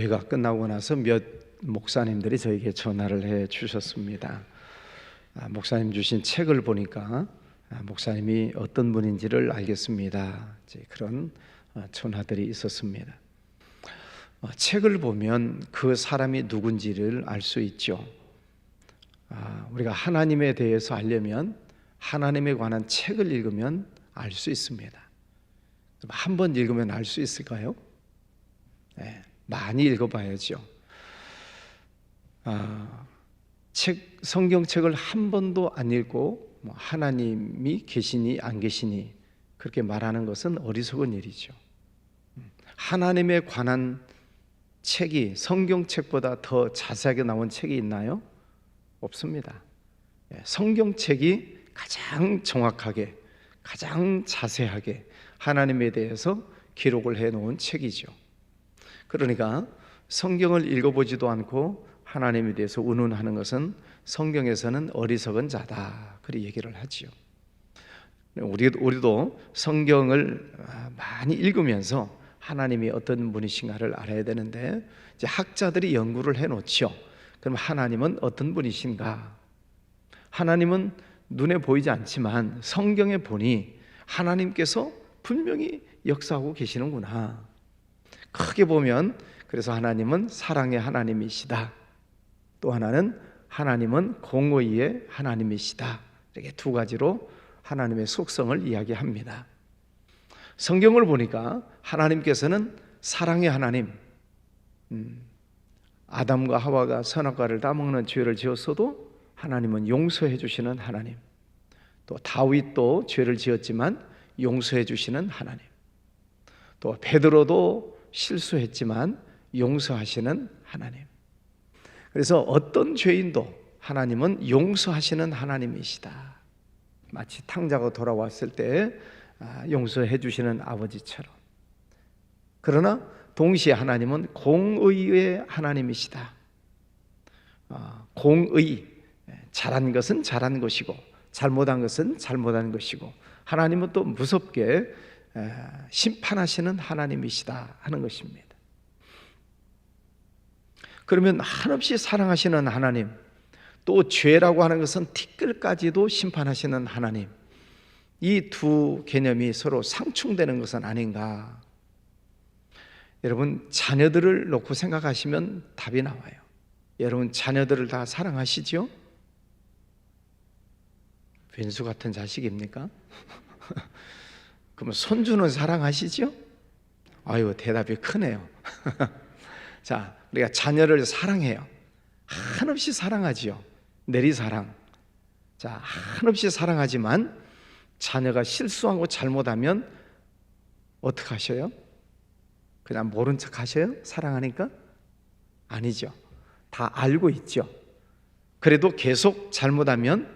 교회가 끝나고 나서 몇 목사님들이 저에게 전화를 해 주셨습니다. 목사님 주신 책을 보니까 목사님이 어떤 분인지를 알겠습니다. 그런 전화들이 있었습니다. 책을 보면 그 사람이 누군지를 알 수 있죠. 우리가 하나님에 대해서 알려면 하나님에 관한 책을 읽으면 알 수 있습니다. 한 번 읽으면 알 수 있을까요? 네, 많이 읽어봐야죠. 성경책을 한 번도 안 읽고 하나님이 계시니 안 계시니 그렇게 말하는 것은 어리석은 일이죠. 하나님에 관한 책이 성경책보다 더 자세하게 나온 책이 있나요? 없습니다. 성경책이 가장 정확하게, 가장 자세하게 하나님에 대해서 기록을 해놓은 책이죠. 그러니까 성경을 읽어보지도 않고 하나님에 대해서 운운하는 것은 성경에서는 어리석은 자다, 그렇게 얘기를 하지요. 우리도 성경을 많이 읽으면서 하나님이 어떤 분이신가를 알아야 되는데, 이제 학자들이 연구를 해놓죠. 그럼 하나님은 어떤 분이신가? 하나님은 눈에 보이지 않지만 성경에 보니 하나님께서 분명히 역사하고 계시는구나. 크게 보면 그래서 하나님은 사랑의 하나님이시다. 또 하나는 하나님은 공의의 하나님이시다. 이렇게 두 가지로 하나님의 속성을 이야기합니다. 성경을 보니까 하나님께서는 사랑의 하나님, 아담과 하와가 선악과를 따먹는 죄를 지었어도 하나님은 용서해 주시는 하나님, 또 다윗도 죄를 지었지만 용서해 주시는 하나님, 또 베드로도 실수했지만 용서하시는 하나님. 그래서 어떤 죄인도 하나님은 용서하시는 하나님이시다. 마치 탕자가 돌아왔을 때 용서해 주시는 아버지처럼. 그러나 동시에 하나님은 공의의 하나님이시다. 공의, 잘한 것은 잘한 것이고 잘못한 것은 잘못한 것이고, 하나님은 또 무섭게 심판하시는 하나님이시다 하는 것입니다. 그러면 한없이 사랑하시는 하나님, 또 죄라고 하는 것은 티끌까지도 심판하시는 하나님, 이 두 개념이 서로 상충되는 것은 아닌가? 여러분, 자녀들을 놓고 생각하시면 답이 나와요. 여러분, 자녀들을 다 사랑하시죠? 왼수 같은 자식입니까? 그러면 손주는 사랑하시죠? 아유, 대답이 크네요. 자, 우리가 자녀를 사랑해요. 한없이 사랑하지요. 내리사랑. 자, 한없이 사랑하지만 자녀가 실수하고 잘못하면 어떻게 하셔요? 그냥 모른 척 하셔요? 사랑하니까? 아니죠. 다 알고 있죠. 그래도 계속 잘못하면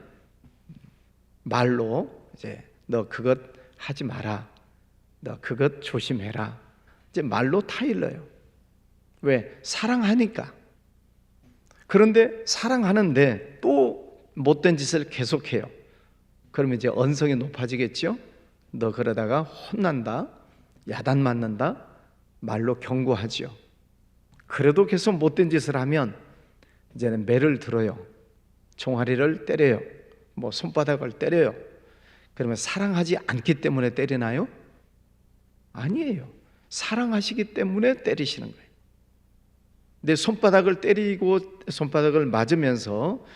말로 이제 너 그것 하지 마라, 너 그것 조심해라, 이제 말로 타일러요. 왜? 사랑하니까. 그런데 사랑하는데 또 못된 짓을 계속해요. 그러면 이제 언성이 높아지겠죠. 너 그러다가 혼난다, 야단 맞는다, 말로 경고하죠. 그래도 계속 못된 짓을 하면 이제는 매를 들어요. 종아리를 때려요. 뭐 손바닥을 때려요. 그러면 사랑하지 않기 때문에 때리나요? 아니에요. 사랑하시기 때문에 때리시는 거예요. 내 손바닥을 때리고 손바닥을 맞으면서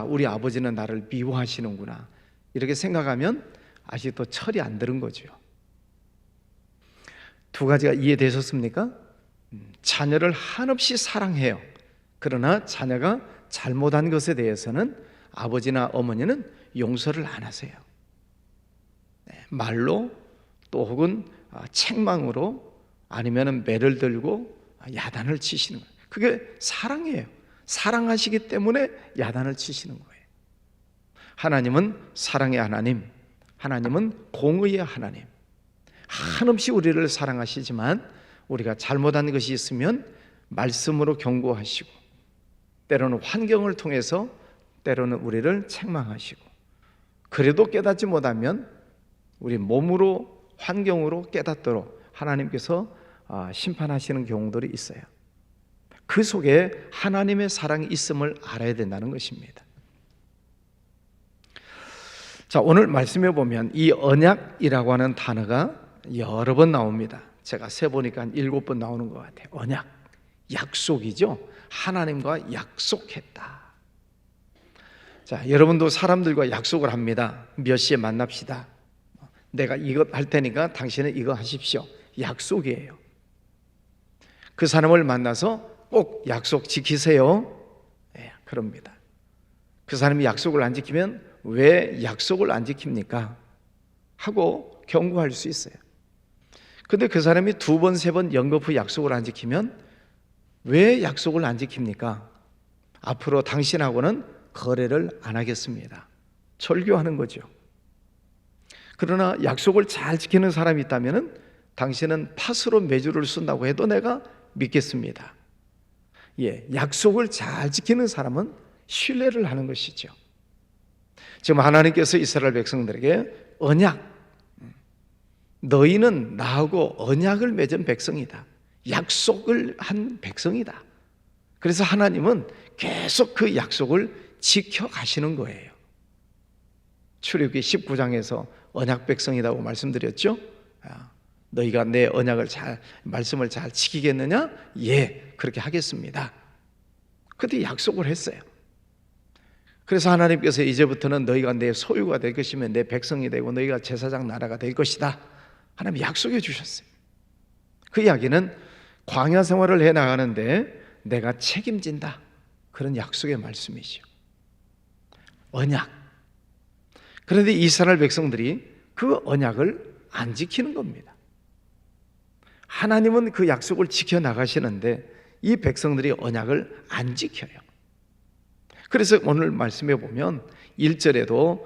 우리 아버지는 나를 미워하시는구나, 이렇게 생각하면 아직도 철이 안 들은 거죠. 두 가지가 이해되셨습니까? 자녀를 한없이 사랑해요. 그러나 자녀가 잘못한 것에 대해서는 아버지나 어머니는 용서를 안 하세요. 말로 또 혹은 책망으로 아니면 매를 들고 야단을 치시는 거예요. 그게 사랑이에요. 사랑하시기 때문에 야단을 치시는 거예요. 하나님은 사랑의 하나님, 하나님은 공의의 하나님. 한없이 우리를 사랑하시지만 우리가 잘못한 것이 있으면 말씀으로 경고하시고, 때로는 환경을 통해서 때로는 우리를 책망하시고, 그래도 깨닫지 못하면 우리 몸으로, 환경으로 깨닫도록 하나님께서 심판하시는 경우들이 있어요. 그 속에 하나님의 사랑이 있음을 알아야 된다는 것입니다. 자, 오늘 말씀해 보면 이 언약이라고 하는 단어가 여러 번 나옵니다. 제가 세보니까 한 7번 나오는 것 같아요. 언약, 약속이죠. 하나님과 약속했다. 자, 여러분도 사람들과 약속을 합니다. 몇 시에 만납시다. 내가 이것 할 테니까 당신은 이거 하십시오. 약속이에요. 그 사람을 만나서 꼭 약속 지키세요. 네, 그럽니다. 그 사람이 약속을 안 지키면 왜 약속을 안 지킵니까? 하고 경고할 수 있어요. 근데 그 사람이 2번, 3번 연거푸 약속을 안 지키면 왜 약속을 안 지킵니까? 앞으로 당신하고는 거래를 안 하겠습니다. 철교하는 거죠. 그러나 약속을 잘 지키는 사람이 있다면 당신은 팥으로 메주를 쓴다고 해도 내가 믿겠습니다. 예, 약속을 잘 지키는 사람은 신뢰를 하는 것이죠. 지금 하나님께서 이스라엘 백성들에게 언약, 너희는 나하고 언약을 맺은 백성이다. 약속을 한 백성이다. 그래서 하나님은 계속 그 약속을 지켜가시는 거예요. 출애굽기 19장에서 언약 백성이라고 말씀드렸죠. 너희가 내 언약을 말씀을 잘 지키겠느냐? 예, 그렇게 하겠습니다. 그때 약속을 했어요. 그래서 하나님께서 이제부터는 너희가 내 소유가 될 것이며 내 백성이 되고 너희가 제사장 나라가 될 것이다. 하나님 약속해 주셨어요. 그 이야기는 광야 생활을 해 나가는데 내가 책임진다. 그런 약속의 말씀이죠. 언약. 그런데 이스라엘 백성들이 그 언약을 안 지키는 겁니다. 하나님은 그 약속을 지켜 나가시는데 이 백성들이 언약을 안 지켜요. 그래서 오늘 말씀해 보면 1절에도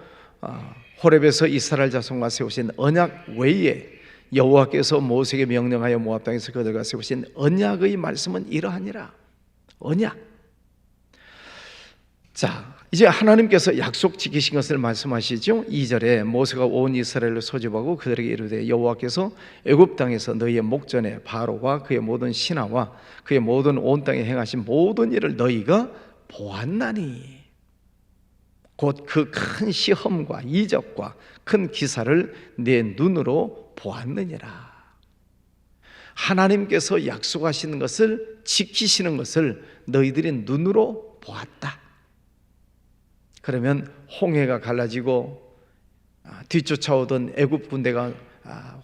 호렙에서 이스라엘 자손과 세우신 언약 외에 여호와께서 모세에게 명령하여 모압 땅에서 그들과 세우신 언약의 말씀은 이러하니라. 언약. 자, 이제 하나님께서 약속 지키신 것을 말씀하시죠. 2절에 모세가 온 이스라엘을 소집하고 그들에게 이르되 여호와께서 애굽 땅에서 너희의 목전에 바로와 그의 모든 신하와 그의 모든 온 땅에 행하신 모든 일을 너희가 보았나니 곧 그 큰 시험과 이적과 큰 기사를 내 눈으로 보았느니라. 하나님께서 약속하시는 것을 지키시는 것을 너희들이 눈으로 보았다. 그러면 홍해가 갈라지고 뒤쫓아오던 애굽 군대가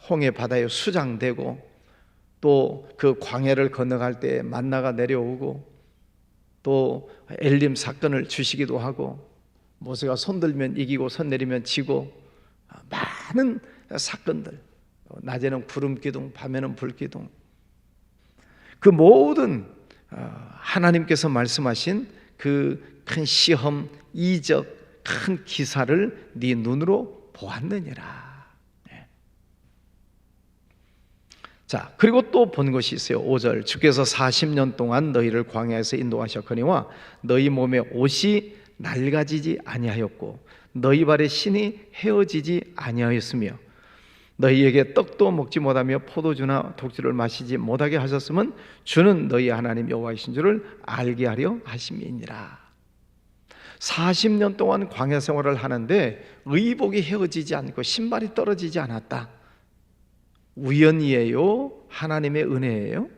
홍해 바다에 수장되고 또 그 광야를 건너갈 때 만나가 내려오고 또 엘림 사건을 주시기도 하고 모세가 손 들면 이기고 손 내리면 지고 많은 사건들, 낮에는 구름 기둥, 밤에는 불 기둥, 그 모든 하나님께서 말씀하신 그 큰 시험, 이적, 큰 기사를 네 눈으로 보았느니라. 자, 그리고 또 본 것이 있어요. 5절 주께서 40년 동안 너희를 광야에서 인도하셨거니와 너희 몸에 옷이 낡아지지 아니하였고 너희 발에 신이 헤어지지 아니하였으며 너희에게 떡도 먹지 못하며 포도주나 독주를 마시지 못하게 하셨으면 주는 너희 하나님 여호와이신 줄을 알게 하려 하심이니라. 40년 동안 광야 생활을 하는데 의복이 헤어지지 않고 신발이 떨어지지 않았다. 우연이에요? 하나님의 은혜예요?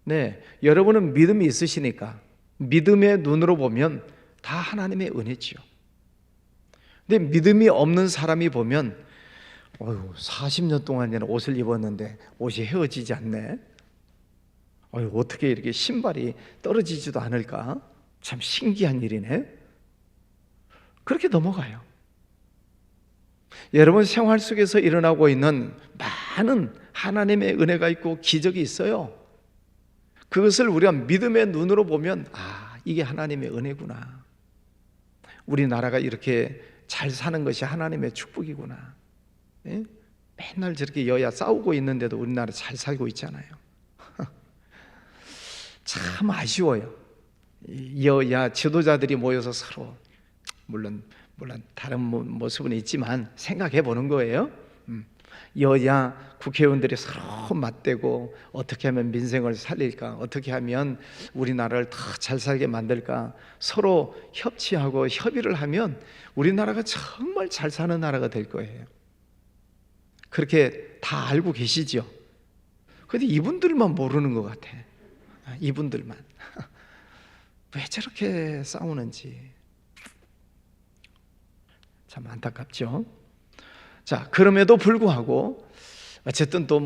네, 여러분은 믿음이 있으시니까 믿음의 눈으로 보면 다 하나님의 은혜지요. 근데 믿음이 없는 사람이 보면 40년 동안이나 옷을 입었는데 옷이 헤어지지 않네. 어떻게 이렇게 신발이 떨어지지도 않을까? 참 신기한 일이네. 그렇게 넘어가요. 여러분 생활 속에서 일어나고 있는 많은 하나님의 은혜가 있고 기적이 있어요. 그것을 우리가 믿음의 눈으로 보면 이게 하나님의 은혜구나. 우리나라가 이렇게 잘 사는 것이 하나님의 축복이구나. 예? 맨날 저렇게 여야 싸우고 있는데도 우리나라 잘 살고 있잖아요. 참 아쉬워요. 여야 지도자들이 모여서 서로 물론 다른 모습은 있지만 생각해 보는 거예요. 여야 국회의원들이 서로 맞대고 어떻게 하면 민생을 살릴까, 어떻게 하면 우리나라를 더 잘 살게 만들까 서로 협치하고 협의를 하면 우리나라가 정말 잘 사는 나라가 될 거예요. 그렇게 다 알고 계시죠? 근데 이분들만 모르는 것 같아. 이분들만. 왜 저렇게 싸우는지 참 안타깝죠. 자, 그럼에도 불구하고 어쨌든 또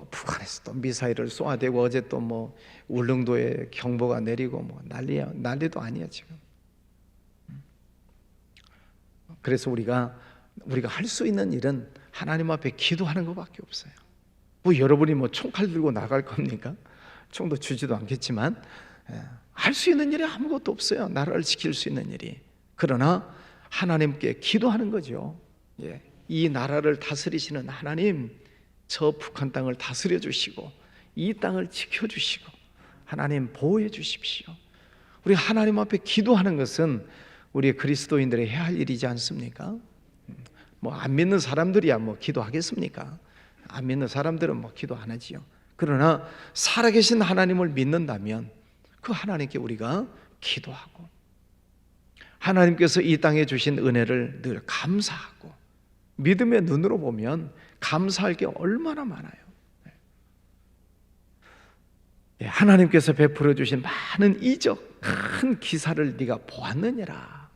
북한에서 또 미사일을 쏘아대고 어제 또 울릉도에 경보가 내리고 난리도 아니야 지금. 그래서 우리가 할 수 있는 일은 하나님 앞에 기도하는 것밖에 없어요. 여러분이 총칼 들고 나갈 겁니까? 총도 주지도 않겠지만 할 수 있는 일이 아무것도 없어요. 나라를 지킬 수 있는 일이. 그러나 하나님께 기도하는 거죠. 이 나라를 다스리시는 하나님, 저 북한 땅을 다스려 주시고 이 땅을 지켜 주시고 하나님 보호해 주십시오. 우리 하나님 앞에 기도하는 것은 우리 그리스도인들이 해야 할 일이지 않습니까? 안 믿는 사람들이야 기도하겠습니까? 안 믿는 사람들은 기도 안 하지요. 그러나 살아계신 하나님을 믿는다면 그 하나님께 우리가 기도하고 하나님께서 이 땅에 주신 은혜를 늘 감사하고 믿음의 눈으로 보면 감사할 게 얼마나 많아요. 하나님께서 베풀어 주신 많은 이적 큰 기사를 네가 보았느니라.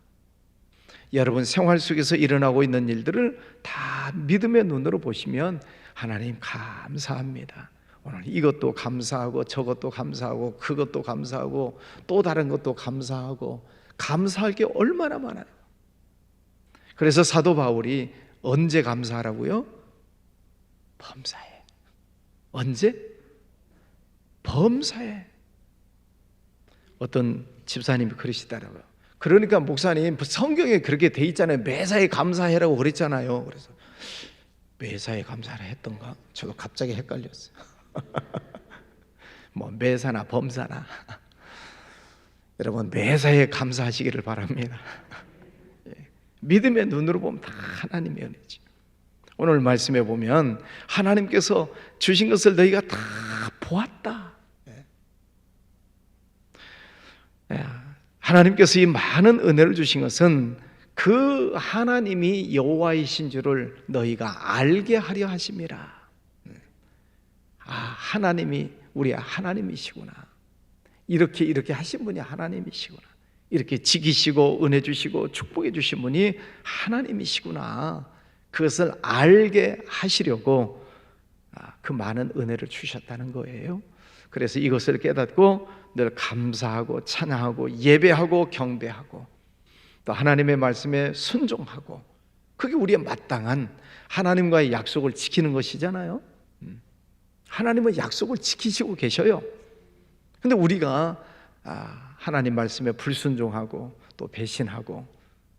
여러분 생활 속에서 일어나고 있는 일들을 다 믿음의 눈으로 보시면 하나님 감사합니다. 오늘 이것도 감사하고 저것도 감사하고 그것도 감사하고 또 다른 것도 감사하고 감사할 게 얼마나 많아요. 그래서 사도 바울이 언제 감사하라고요? 범사에. 언제? 범사에. 어떤 집사님이 그러시더라고요. 그러니까 목사님 성경에 그렇게 돼 있잖아요. 매사에 감사해라고 그랬잖아요. 그래서 매사에 감사를 했던가? 저도 갑자기 헷갈렸어요. 매사나 범사나 여러분 매사에 감사하시기를 바랍니다. 믿음의 눈으로 보면 다 하나님의 은혜죠. 오늘 말씀에 보면 하나님께서 주신 것을 너희가 다 보았다. 하나님께서 이 많은 은혜를 주신 것은 그 하나님이 여호와이신 줄을 너희가 알게 하려 하심이라. 하나님이 우리 하나님이시구나. 이렇게 하신 분이 하나님이시구나. 이렇게 지키시고 은혜 주시고 축복해 주신 분이 하나님이시구나. 그것을 알게 하시려고 그 많은 은혜를 주셨다는 거예요. 그래서 이것을 깨닫고 늘 감사하고 찬양하고 예배하고 경배하고 또 하나님의 말씀에 순종하고 그게 우리의 마땅한 하나님과의 약속을 지키는 것이잖아요. 하나님은 약속을 지키시고 계셔요. 근데 우리가 하나님 말씀에 불순종하고 또 배신하고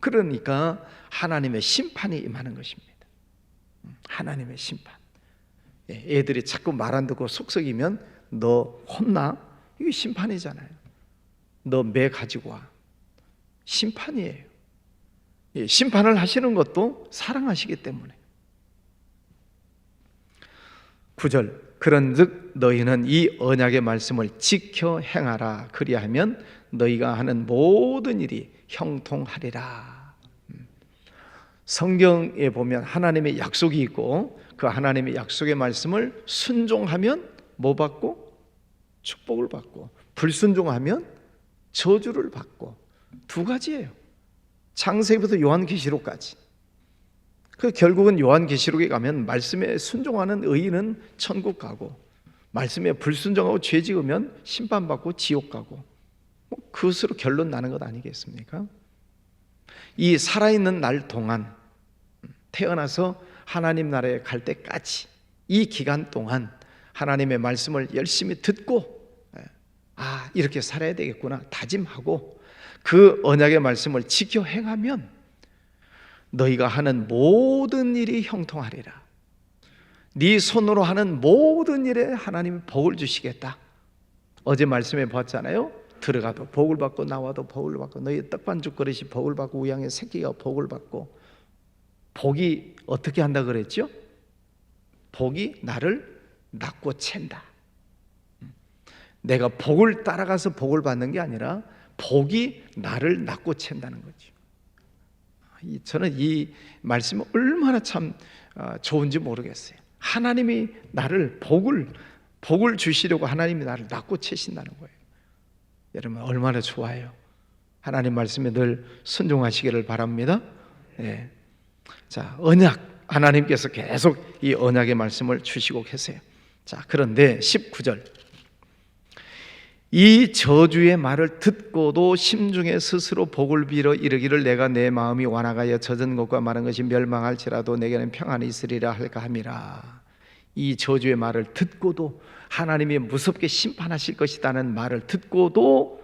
그러니까 하나님의 심판이 임하는 것입니다. 하나님의 심판. 애들이 자꾸 말 안 듣고 속썩이면 너 혼나? 이게 심판이잖아요. 너 매 가지고 와. 심판이에요. 심판을 하시는 것도 사랑하시기 때문에. 9절 그런즉 너희는 이 언약의 말씀을 지켜 행하라. 그리하면 너희가 하는 모든 일이 형통하리라. 성경에 보면 하나님의 약속이 있고 그 하나님의 약속의 말씀을 순종하면 뭐 받고? 축복을 받고 불순종하면 저주를 받고 두 가지예요. 창세기부터 요한계시록까지. 그 결국은 요한계시록에 가면 말씀에 순종하는 의인은 천국 가고 말씀에 불순종하고 죄 지으면 심판받고 지옥 가고 그것으로 결론 나는 것 아니겠습니까? 이 살아있는 날 동안 태어나서 하나님 나라에 갈 때까지 이 기간 동안 하나님의 말씀을 열심히 듣고 이렇게 살아야 되겠구나 다짐하고 그 언약의 말씀을 지켜 행하면 너희가 하는 모든 일이 형통하리라. 네 손으로 하는 모든 일에 하나님이 복을 주시겠다. 어제 말씀해 봤잖아요. 들어가도 복을 받고 나와도 복을 받고 너희 떡반죽 그릇이 복을 받고 우양의 새끼가 복을 받고 복이 어떻게 한다 그랬죠? 복이 나를 낳고 챈다. 내가 복을 따라가서 복을 받는 게 아니라 복이 나를 낳고 챈다는 거죠. 저는 이 말씀이 얼마나 참 좋은지 모르겠어요. 하나님이 나를 복을 주시려고 하나님이 나를 낳고 채신다는 거예요. 여러분 얼마나 좋아요. 하나님 말씀에 늘 순종하시기를 바랍니다. 네. 자, 언약, 하나님께서 계속 이 언약의 말씀을 주시고 계세요. 자, 그런데 19절, 이 저주의 말을 듣고도 심중에 스스로 복을 빌어 이르기를 내가 내 마음이 완악하여 젖은 것과 마른 것이 멸망할지라도 내게는 평안이 있으리라 할까 함이라. 이 저주의 말을 듣고도, 하나님이 무섭게 심판하실 것이라는 말을 듣고도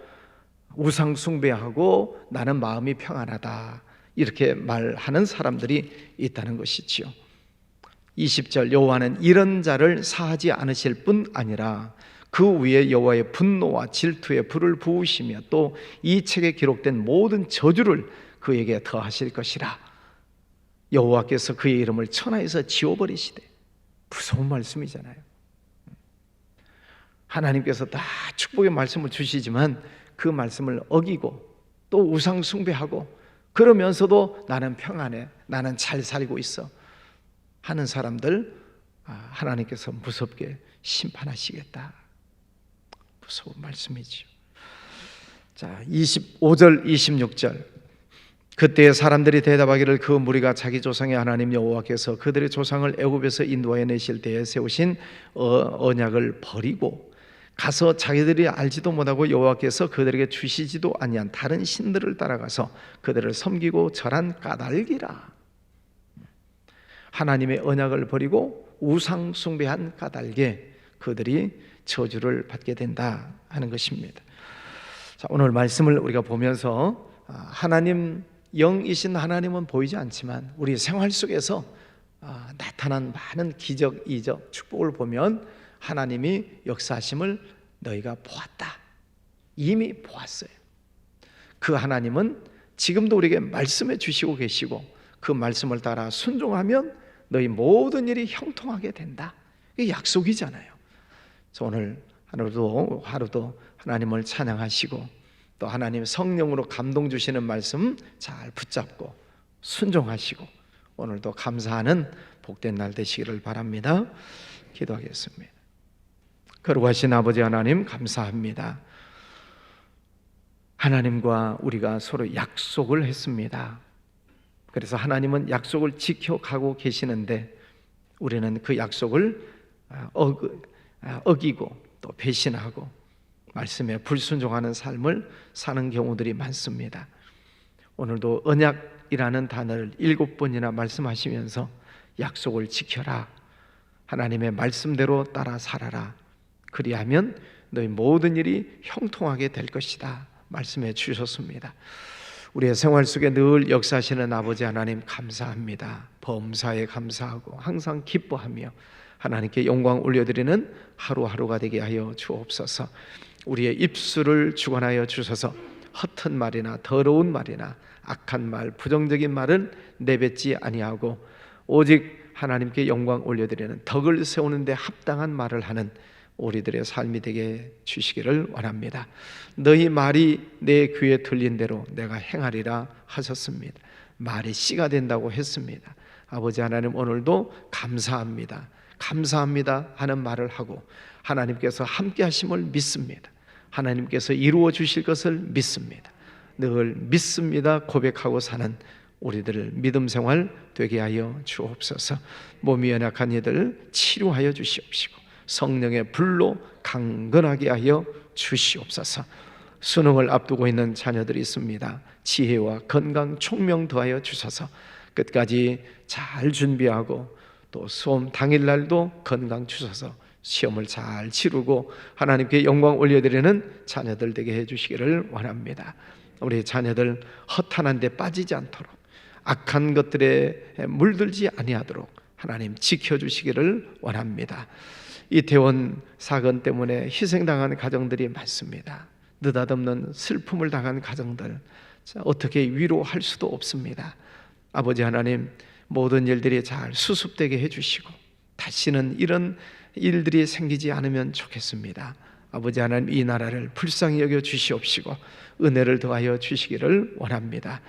우상 숭배하고 나는 마음이 평안하다, 이렇게 말하는 사람들이 있다는 것이지요. 20절, 여호와는 이런 자를 사하지 않으실 뿐 아니라 그 위에 여호와의 분노와 질투의 불을 부으시며 또 이 책에 기록된 모든 저주를 그에게 더하실 것이라. 여호와께서 그의 이름을 천하에서 지워버리시되. 무서운 말씀이잖아요. 하나님께서 다 축복의 말씀을 주시지만 그 말씀을 어기고 또 우상 숭배하고 그러면서도 나는 평안해, 나는 잘 살고 있어 하는 사람들, 하나님께서 무섭게 심판하시겠다. 무서운 말씀이지요. 자, 25절 26절, 그때 사람들이 대답하기를 그 무리가 자기 조상의 하나님 여호와께서 그들의 조상을 애굽에서 인도하여 내실 때에 세우신 언약을 버리고 가서 자기들이 알지도 못하고 여호와께서 그들에게 주시지도 아니한 다른 신들을 따라가서 그들을 섬기고 절한 까닭이라. 하나님의 언약을 버리고 우상 숭배한 까닭에 그들이 저주를 받게 된다 하는 것입니다. 자, 오늘 말씀을 우리가 보면서 하나님, 영이신 하나님은 보이지 않지만 우리 생활 속에서 나타난 많은 기적, 이적, 축복을 보면 하나님이 역사하심을 너희가 보았다, 이미 보았어요. 그 하나님은 지금도 우리에게 말씀해 주시고 계시고 그 말씀을 따라 순종하면 너희 모든 일이 형통하게 된다. 이게 약속이잖아요. 그래서 오늘 하루도 하나님을 찬양하시고 또 하나님 성령으로 감동 주시는 말씀 잘 붙잡고 순종하시고 오늘도 감사하는 복된 날 되시기를 바랍니다. 기도하겠습니다. 거룩하신 아버지 하나님, 감사합니다. 하나님과 우리가 서로 약속을 했습니다. 그래서 하나님은 약속을 지켜가고 계시는데 우리는 그 약속을 어기고 또 배신하고 말씀에 불순종하는 삶을 사는 경우들이 많습니다. 오늘도 언약이라는 단어를 7번이나 말씀하시면서 약속을 지켜라, 하나님의 말씀대로 따라 살아라, 그리하면 너희 모든 일이 형통하게 될 것이다 말씀해 주셨습니다. 우리의 생활 속에 늘 역사하시는 아버지 하나님, 감사합니다. 범사에 감사하고 항상 기뻐하며 하나님께 영광 올려드리는 하루하루가 되게 하여 주옵소서. 우리의 입술을 주관하여 주셔서 헛된 말이나 더러운 말이나 악한 말, 부정적인 말은 내뱉지 아니하고 오직 하나님께 영광 올려드리는 덕을 세우는 데 합당한 말을 하는 우리들의 삶이 되게 주시기를 원합니다. 너희 말이 내 귀에 들린 대로 내가 행하리라 하셨습니다. 말이 씨가 된다고 했습니다. 아버지 하나님, 오늘도 감사합니다, 감사합니다 하는 말을 하고 하나님께서 함께 하심을 믿습니다. 하나님께서 이루어 주실 것을 믿습니다. 늘 믿습니다 고백하고 사는 우리들을 믿음 생활 되게 하여 주옵소서. 몸이 연약한 이들 치료하여 주시옵시고 성령의 불로 강건하게 하여 주시옵소서. 수능을 앞두고 있는 자녀들이 있습니다. 지혜와 건강 총명 더하여 주셔서 끝까지 잘 준비하고 또 수험 당일날도 건강 주셔서 시험을 잘 치르고 하나님께 영광 올려드리는 자녀들 되게 해주시기를 원합니다. 우리 자녀들 허탄한 데 빠지지 않도록, 악한 것들에 물들지 아니하도록 하나님 지켜주시기를 원합니다. 이태원 사건 때문에 희생당한 가정들이 많습니다. 느닷없는 슬픔을 당한 가정들, 어떻게 위로할 수도 없습니다. 아버지 하나님, 모든 일들이 잘 수습되게 해주시고 다시는 이런 일들이 생기지 않으면 좋겠습니다. 아버지 하나님, 이 나라를 불쌍히 여겨 주시옵시고 은혜를 더하여 주시기를 원합니다.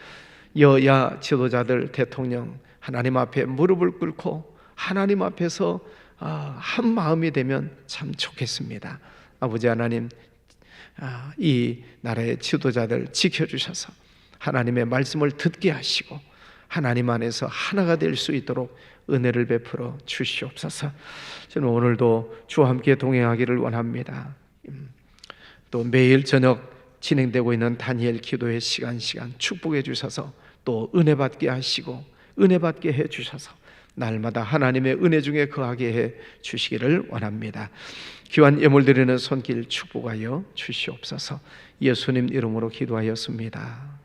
여야 지도자들, 대통령 하나님 앞에 무릎을 꿇고 하나님 앞에서 한 마음이 되면 참 좋겠습니다. 아버지 하나님, 이 나라의 지도자들 지켜주셔서 하나님의 말씀을 듣게 하시고 하나님 안에서 하나가 될 수 있도록 은혜를 베풀어 주시옵소서. 저는 오늘도 주와 함께 동행하기를 원합니다. 또 매일 저녁 진행되고 있는 다니엘 기도의 시간 축복해 주셔서 또 은혜 받게 하시고 은혜 받게 해 주셔서 날마다 하나님의 은혜 중에 거하게 해 주시기를 원합니다. 귀한 예물 드리는 손길 축복하여 주시옵소서. 예수님 이름으로 기도하였습니다.